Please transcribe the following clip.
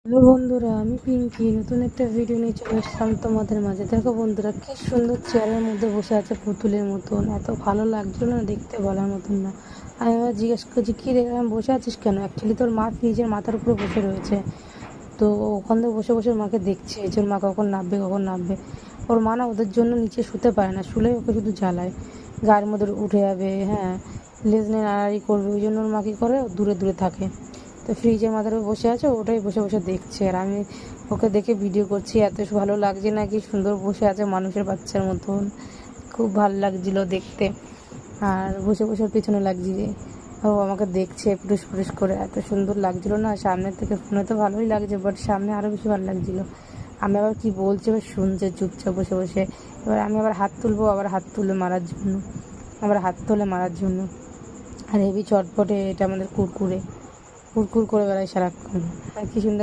Hello বন্ধুরা, আমি পিঙ্কি নতুন একটা ভিডিও নিয়ে চলে আসলাম তোমাদের মাঝে। দেখো বন্ধুরা, কি সুন্দর চেয়ারের মধ্যে বসে আছে পুতুলের মতন। এত ভালো লাগছিল না দেখতে, বলার মতন না। আমি আবার জিজ্ঞেস করছি, কী রে আমি বসে আছিস কেন? অ্যাকচুয়ালি তোর মা ফ্রিজের মাথার উপরে বসে রয়েছে, তো ওখান থেকে বসে বসে মাকে দেখছে যে ওর মা কখন নামবে কখন নামবে। ওর মা না ওদের জন্য নিচে শুতে পারে না, শুলে ওকে শুধু জ্বালায়, গায়ের মধ্যে উঠে যাবে, হ্যাঁ লেজ নিয়ে নাড়াড়ি করবে। ওই জন্য ওর মা কী করে, দূরে দূরে থাকে। তো ফ্রিজের মাথার উপর বসে আছে, ওটাই বসে বসে দেখছে, আর আমি ওকে দেখে ভিডিও করছি। এত ভালো লাগছে না, কি সুন্দর বসে আছে মানুষের বাচ্চার মতন, খুব ভালো লাগছিল দেখতে। আর বসে বসে ওর পিছনে লাগছিল, ও আমাকে দেখছে পুরুষ পুরুষ করে, এত সুন্দর লাগছিল না। সামনের থেকে ফোনে তো ভালোই লাগছে, বাট সামনে আরও বেশি ভালো লাগছিলো। আমি আবার কি বলছে এবার শুনছে চুপচাপ বসে বসে। এবার আমি আবার হাত তুলবো, আবার হাত তুলে মারার জন্য, আবার হাত তুলে মারার জন্য। আর হেবি চটপটে, এটা আমাদের কুরকুরে কুরকুর করে বেড়ায় সারাক্ষণ। আর কি সুন্দর